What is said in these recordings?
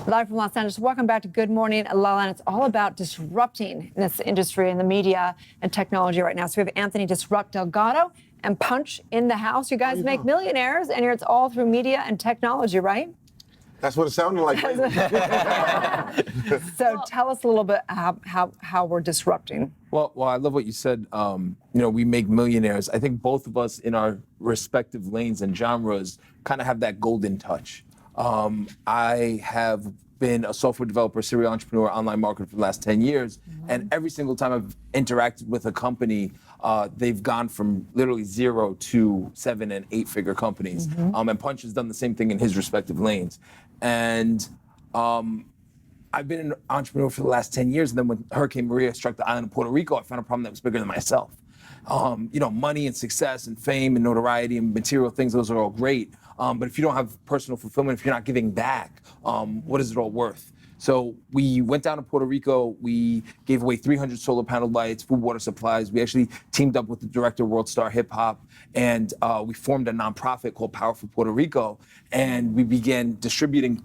Live from Los Angeles. Welcome back to Good Morning, LaLa. And it's all about disrupting this industry and the media and technology right now. So we have Anthony Disrupt Delgado and Punch in the house. You guys make millionaires, and it's all through media and technology, right? That's what it sounded like. So tell us a little bit how we're disrupting. Well, I love what you said. We make millionaires. I think both of us in our respective lanes and genres kind of have that golden touch. I have been a software developer, serial entrepreneur, online marketer for the last 10 years. And every single time I've interacted with a company, they've gone from literally 0 to 7 and 8 figure companies. And Punch has done the same thing in his respective lanes. And I've been an entrepreneur for the last 10 years. And then when Hurricane Maria struck the island of Puerto Rico, I found a problem that was bigger than myself. Money and success and fame and notoriety and material things, those are all great. But if you don't have personal fulfillment, if you're not giving back, what is it all worth? So we went down to Puerto Rico. We gave away 300 solar panel lights, food, water supplies. We actually teamed up with the director of World Star Hip Hop, and we formed a nonprofit called Power for Puerto Rico. And we began distributing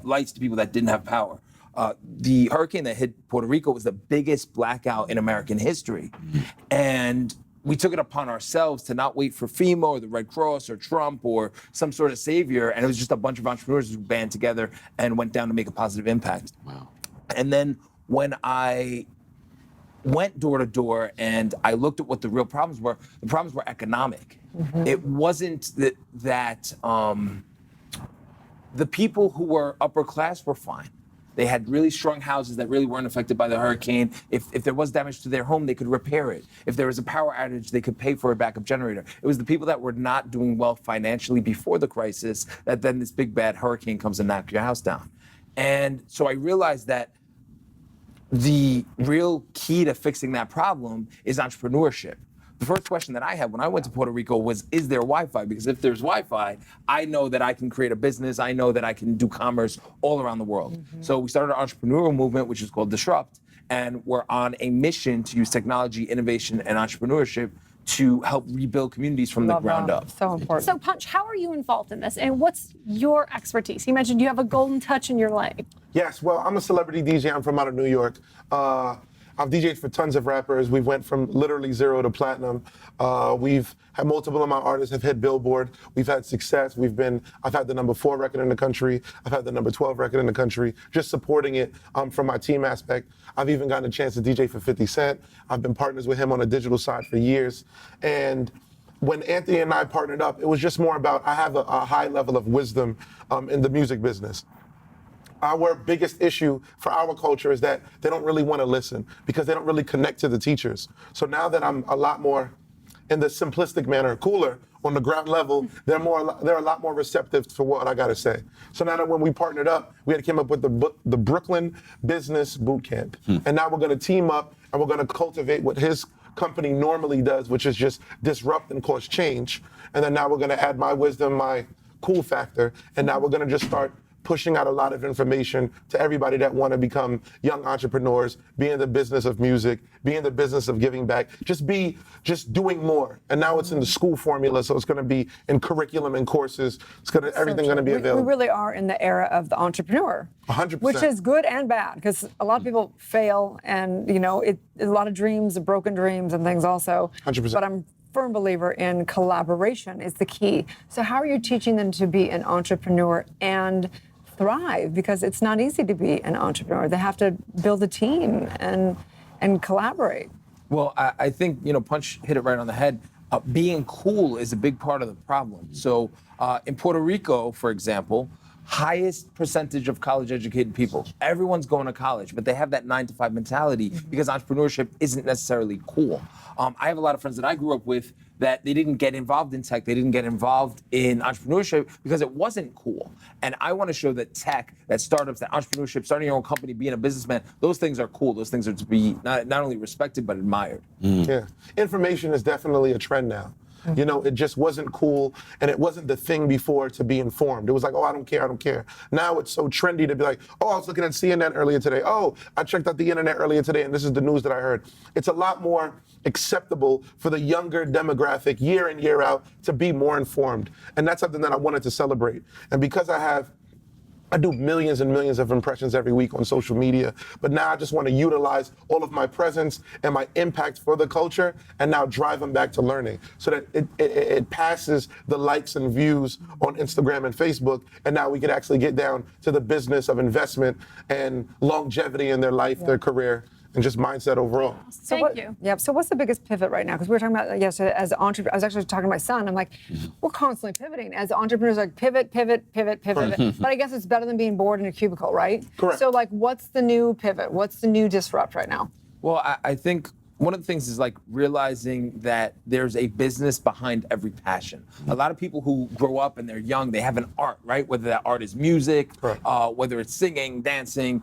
lights to people that didn't have power. The hurricane that hit Puerto Rico was the biggest blackout in American history. And we took it upon ourselves to not wait for FEMA or the Red Cross or Trump or some sort of savior. And it was just a bunch of entrepreneurs who band together and went down to make a positive impact. Wow. And then when I went door to door and I looked at what the real problems were, the problems were economic. It wasn't that the people who were upper class were fine. They had really strong houses that really weren't affected by the hurricane. If there was damage to their home, they could repair it. If there was a power outage, they could pay for a backup generator. It was the people that were not doing well financially before the crisis that then this big bad hurricane comes and knocks your house down. And so I realized that the real key to fixing that problem is entrepreneurship. The first question that I had when I went to Puerto Rico was, is there Wi-Fi? Because if there's Wi-Fi, I know that I can create a business. I know that I can do commerce all around the world. So we started an entrepreneurial movement, which is called Disrupt. And we're on a mission to use technology, innovation, and entrepreneurship to help rebuild communities from the ground up. So important. So Punch, how are you involved in this? And what's your expertise? You mentioned you have a golden touch in your life. Yes, well, I'm a celebrity DJ. I'm from out of New York. I've DJed for tons of rappers. We went from literally 0 to platinum. We've had multiple of my artists have hit Billboard. We've had success. I've had the number 4 record in the country. I've had the number 12 record in the country, just supporting it from my team aspect. I've even gotten a chance to DJ for 50 Cent. I've been partners with him on the digital side for years. And when Anthony and I partnered up, it was just more about, I have a high level of wisdom in the music business. Our biggest issue for our culture is that they don't really want to listen because they don't really connect to the teachers. So now that I'm a lot more, in the simplistic manner, cooler on the ground level, they're a lot more receptive to what I got to say. So now that when we partnered up, we had came up with the Brooklyn Business Bootcamp. And now we're going to team up and we're going to cultivate what his company normally does, which is just disrupt and cause change. And then now we're going to add my wisdom, my cool factor, and now we're going to just start pushing out a lot of information to everybody that want to become young entrepreneurs, be in the business of music, be in the business of giving back, just doing more. And now it's in the school formula, so it's going to be in curriculum and courses. Everything's going to be available. We really are in the era of the entrepreneur. 100%. Which is good and bad, because a lot of people fail, and a lot of dreams, broken dreams and things also. 100%. But I'm firm believer in collaboration is the key. So how are you teaching them to be an entrepreneur and thrive? Because it's not easy to be an entrepreneur. They have to build a team and collaborate. Well, I think, Punch hit it right on the head. Being cool is a big part of the problem. So in Puerto Rico, for example, highest percentage of college-educated people. Everyone's going to college, but they have that 9-to-5 mentality because entrepreneurship isn't necessarily cool. I have a lot of friends that I grew up with that they didn't get involved in tech, they didn't get involved in entrepreneurship because it wasn't cool. And I want to show that tech, that startups, that entrepreneurship, starting your own company, being a businessman, those things are cool. Those things are to be not only respected, but admired. Yeah, information is definitely a trend now. It just wasn't cool, and it wasn't the thing before to be informed. It was like, oh, I don't care. Now it's so trendy to be like, oh, I was looking at CNN earlier today. Oh, I checked out the internet earlier today, and this is the news that I heard. It's a lot more acceptable for the younger demographic year in, year out to be more informed. And that's something that I wanted to celebrate. And because I have I do millions and millions of impressions every week on social media, but now I just want to utilize all of my presence and my impact for the culture and now drive them back to learning so that it passes the likes and views on Instagram and Facebook, and now we can actually get down to the business of investment and longevity in their life, their career, and just mindset overall. So Thank you. Yeah. So what's the biggest pivot right now? Because we were talking about yesterday as entrepreneurs. I was actually talking to my son. I'm like, we're constantly pivoting as entrepreneurs. Like pivot. But I guess it's better than being bored in a cubicle, right? Correct. So like, what's the new pivot? What's the new disrupt right now? Well, I think one of the things is like realizing that there's a business behind every passion. A lot of people who grow up and they're young, they have an art, right? Whether that art is music, whether it's singing, dancing,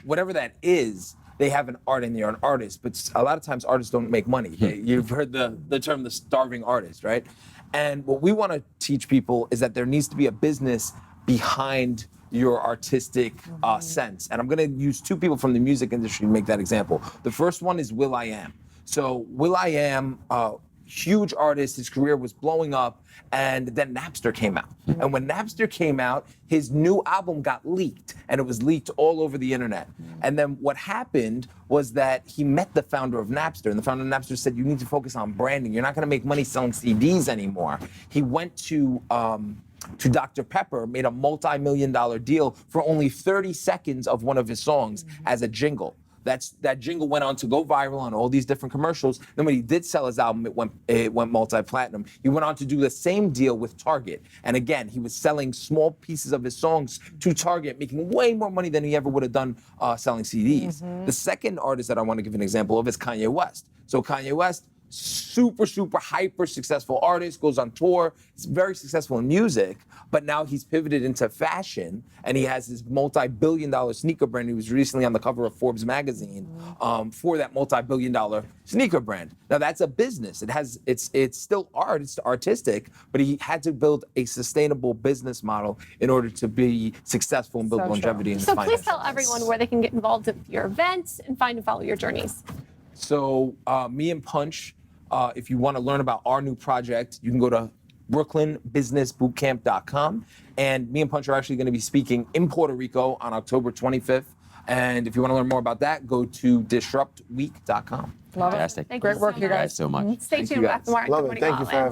whatever that is, they have an art and they're an artist. But a lot of times artists don't make money. You've heard the term the starving artist, right? And what we want to teach people is that there needs to be a business behind your artistic sense. And I'm gonna use two people from the music industry to make that example. The first one is will.i.am. So will.i.am, huge artist, his career was blowing up, and then Napster came out. And when Napster came out, his new album got leaked, and it was leaked all over the internet. And then what happened was that he met the founder of Napster, and the founder of Napster said, you need to focus on branding. You're not gonna make money selling CDs anymore. He went to Dr. Pepper, made a multi-million-dollar deal for only 30 seconds of one of his songs as a jingle. That jingle went on to go viral on all these different commercials. Then when he did sell his album, it went multi-platinum. He went on to do the same deal with Target. And again, he was selling small pieces of his songs to Target, making way more money than he ever would have done selling CDs. The second artist that I want to give an example of is Kanye West. So Kanye West, super hyper successful artist, goes on tour, he's very successful in music, but now he's pivoted into fashion and he has this multi-billion-dollar sneaker brand. He was recently on the cover of Forbes magazine for that multi-billion-dollar sneaker brand. Now that's a business. It's still art, it's artistic, but he had to build a sustainable business model in order to be successful and build longevity in his So please finances. tell everyone where they can get involved with your events and find and follow your journeys. So me and Punch, if you want to learn about our new project, you can go to brooklynbusinessbootcamp.com. And me and Punch are actually going to be speaking in Puerto Rico on October 25th. And if you want to learn more about that, go to disruptweek.com. Love Fantastic. it. Great work, you guys. So much. Stay tuned you with guys. After Mark. Love Good it. morning, Thank you for LaLa. having me.